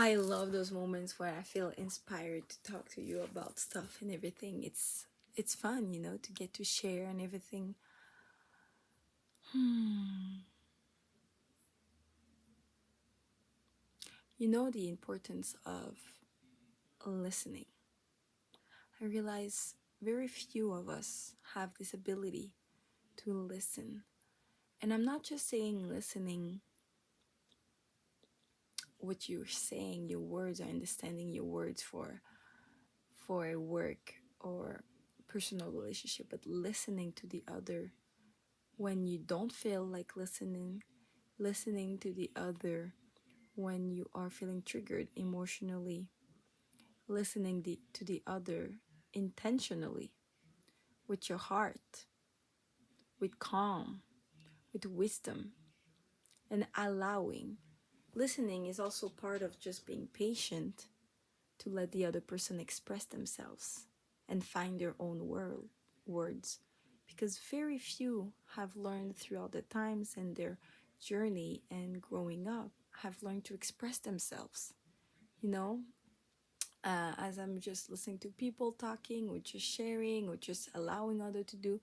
I love those moments where I feel inspired to talk to you about stuff and everything. It's fun, to get to share and everything. You know the importance of listening. I realize very few of us have this ability to listen. And I'm not just saying listening what you're saying, your words, or understanding your words for a work or personal relationship, but listening to the other when you don't feel like listening to the other when you are feeling triggered emotionally, listening to the other intentionally with your heart, with calm, with wisdom, and allowing. Listening is also part of just being patient to let the other person express themselves and find their own words, because very few have learned throughout the times and their journey and growing up have learned to express themselves. you know as I'm just listening to people talking or just sharing or just allowing other to do,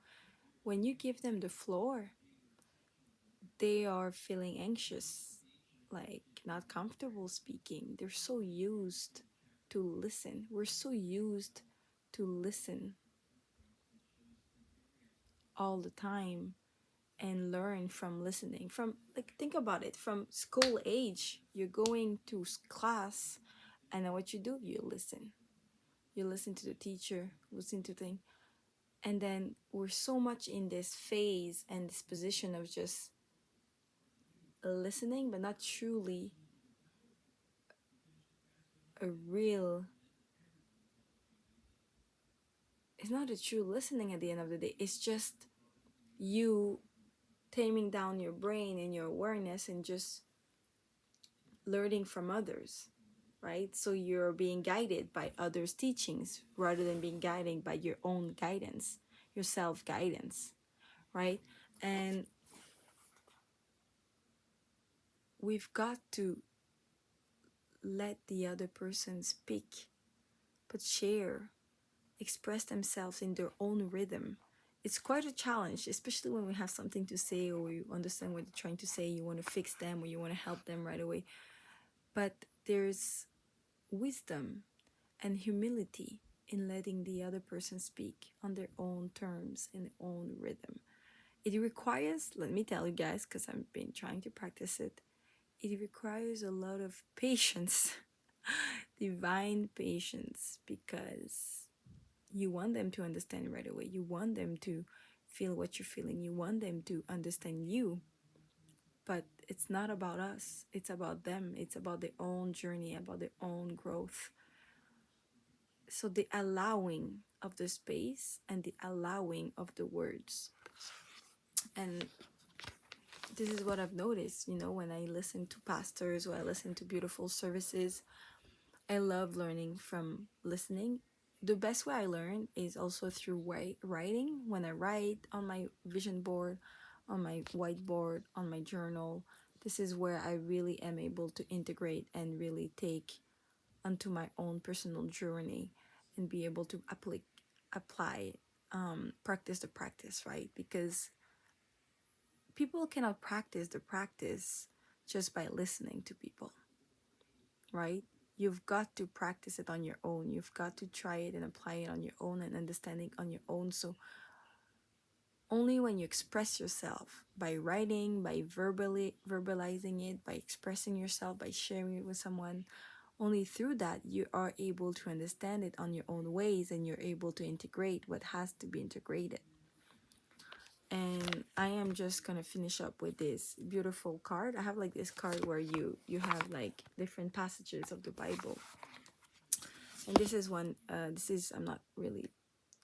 when you give them the floor, they are feeling anxious, like not comfortable speaking. They're so used to listen. We're so used to listen all the time and learn from listening. From, like, think about it, from school age, you're going to class, and then what you do, you listen to the teacher, listen to things. And then we're so much in this phase and this position of just listening, but not truly a real, it's not a true listening at the end of the day. It's just you taming down your brain and your awareness and just learning from others, right? So you're being guided by others' teachings rather than being guided by your own guidance, your self-guidance, right? And we've got to let the other person speak, but share, express themselves in their own rhythm. It's quite a challenge, especially when we have something to say or you understand what they're trying to say, you want to fix them or you want to help them right away. But there's wisdom and humility in letting the other person speak on their own terms, in their own rhythm. It requires, let me tell you guys, because I've been trying to practice it, it requires a lot of patience, divine patience, because you want them to understand right away. You want them to feel what you're feeling. You want them to understand you. But it's not about us. It's about them. It's about their own journey, about their own growth. So the allowing of the space and the allowing of the words. And this is what I've noticed, when I listen to pastors or I listen to beautiful services. I love learning from listening. The best way I learn is also through writing. When I write on my vision board, on my whiteboard, on my journal, this is where I really am able to integrate and really take onto my own personal journey and be able to apply, practice the practice, right? Because people cannot practice the practice just by listening to people, right? You've got to practice it on your own. You've got to try it and apply it on your own and understand it on your own. So only when you express yourself by writing, by verbalizing it, by expressing yourself, by sharing it with someone, only through that you are able to understand it on your own ways and you're able to integrate what has to be integrated. And I am just gonna finish up with this beautiful card. I have like this card where you have like different passages of the Bible. And this is one, I'm not really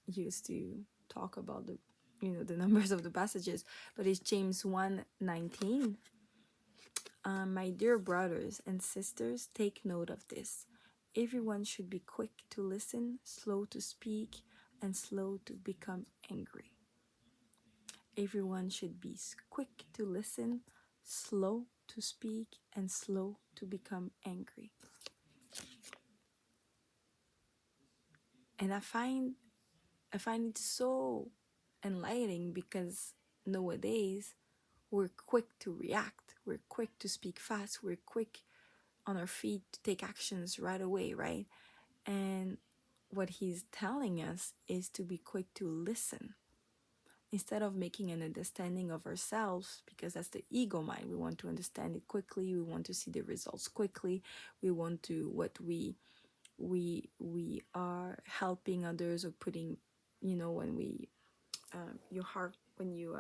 used to talk about the numbers of the passages, but it's James 1:19. My dear brothers and sisters, take note of this. Everyone should be quick to listen, slow to speak, and slow to become angry. Everyone should be quick to listen, slow to speak, and slow to become angry. And I find it so enlightening because nowadays we're quick to react, we're quick to speak fast, we're quick on our feet to take actions right away, right? And what he's telling us is to be quick to listen instead of making an understanding of ourselves, because that's the ego mind. We want to understand it quickly, we want to see the results quickly, we want to what we are helping others or putting, when we your heart when you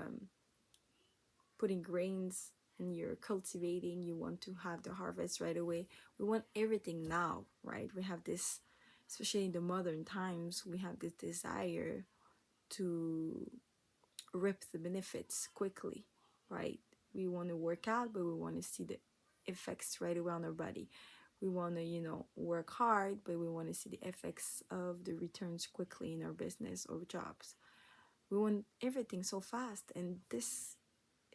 putting grains and you're cultivating, you want to have the harvest right away. We want everything now, right? We have this, especially in the modern times, we have this desire to rip the benefits quickly, right? We want to work out, but we want to see the effects right away on our body. We want to, work hard, but we want to see the effects of the returns quickly in our business or jobs. We want everything so fast, and this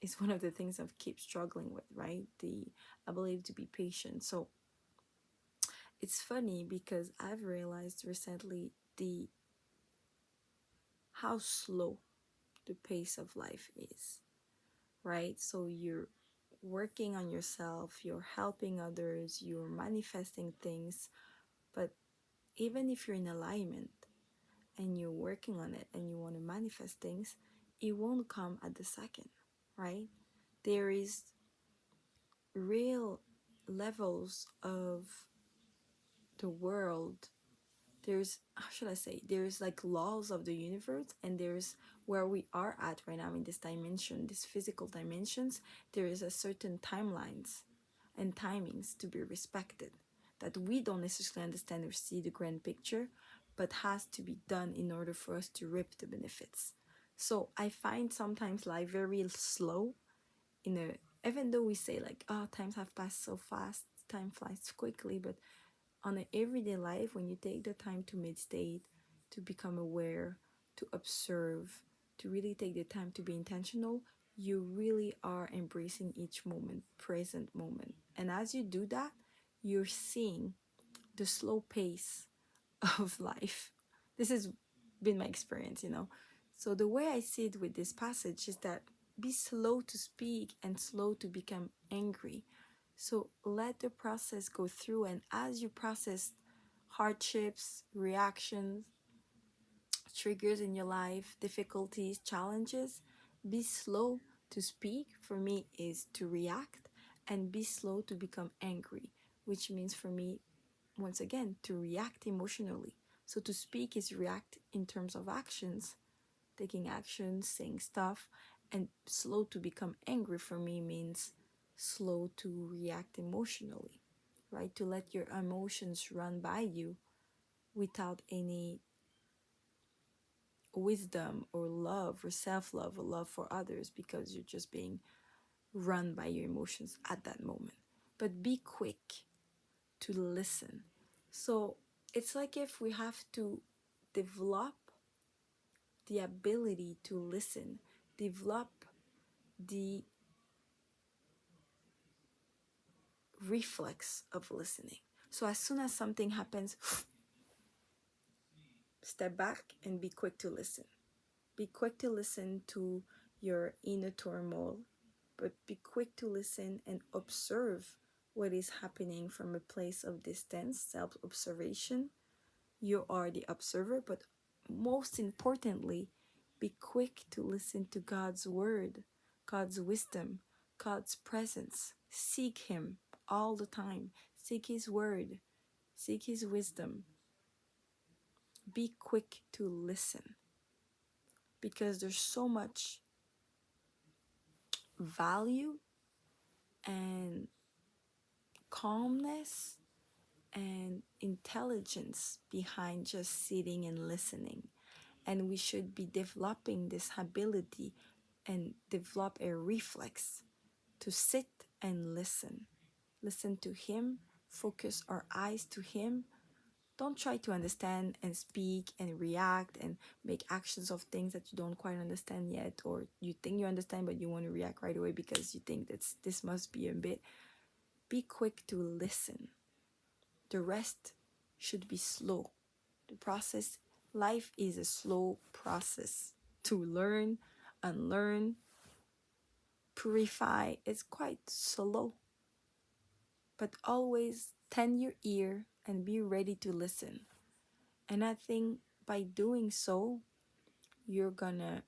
is one of the things I've keep struggling with, right? The ability to be patient. So it's funny because I've realized recently the how slow the pace of life is, right? So you're working on yourself, you're helping others, you're manifesting things, but even if you're in alignment and you're working on it and you want to manifest things, it won't come at the second, right? There is real levels of the world. There's, how should I say, there's like laws of the universe, and there's where we are at right now in this dimension, this physical dimensions. There is a certain timelines and timings to be respected that we don't necessarily understand or see the grand picture, but has to be done in order for us to reap the benefits. So I find sometimes life very slow in a, even though we say like, oh, times have passed so fast, time flies quickly, but on an everyday life, when you take the time to meditate, to become aware, to observe, to really take the time to be intentional, you really are embracing each moment, present moment. And as you do that, you're seeing the slow pace of life. This has been my experience. So the way I see it with this passage is that be slow to speak and slow to become angry. So let the process go through, and as you process hardships, reactions, triggers in your life, difficulties, challenges, be slow to speak. For me, is to react, and be slow to become angry, which means for me, once again, to react emotionally. So to speak is react in terms of actions, taking actions, saying stuff, and slow to become angry for me means slow to react emotionally, right? To let your emotions run by you without any wisdom or love or self-love or love for others, because you're just being run by your emotions at that moment. But be quick to listen. So it's like if we have to develop the ability to listen, develop the reflex of listening. So as soon as something happens, step back and be quick to listen. Be quick to listen to your inner turmoil, but be quick to listen and observe what is happening from a place of distance, self observation. You are the observer, but most importantly, be quick to listen to God's word, God's wisdom, God's presence. Seek Him all the time. Seek His word, seek His wisdom. Be quick to listen, because there's so much value and calmness and intelligence behind just sitting and listening. And we should be developing this ability and develop a reflex to sit and listen. Listen to Him, focus our eyes to Him. Don't try to understand and speak and react and make actions of things that you don't quite understand yet, or you think you understand but you want to react right away because you think this must be a bit. Be quick to listen. The rest should be slow. The process Life is a slow process to learn, unlearn, purify. It's quite slow, but always tend your ear and be ready to listen. And I think by doing so, you're gonna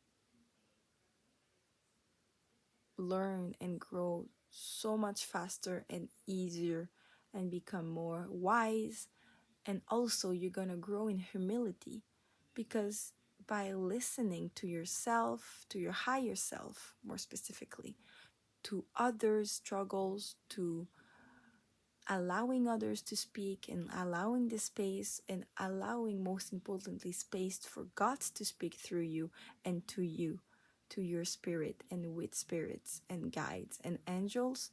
learn and grow so much faster and easier and become more wise. And also, you're gonna grow in humility because by listening to yourself, to your higher self, more specifically, to others' struggles, to allowing others to speak and allowing the space and allowing, most importantly, space for God to speak through you and to you, to your spirit and with spirits and guides and angels,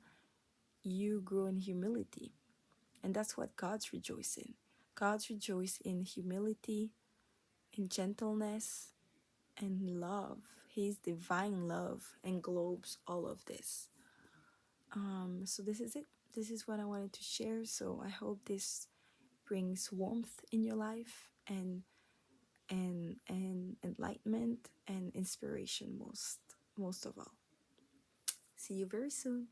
you grow in humility. And that's what God's rejoice in. God's rejoice in humility, in gentleness, and love. His divine love englobes all of this. So this is it. This is what I wanted to share. So I hope this brings warmth in your life and enlightenment and inspiration most of all. See you very soon.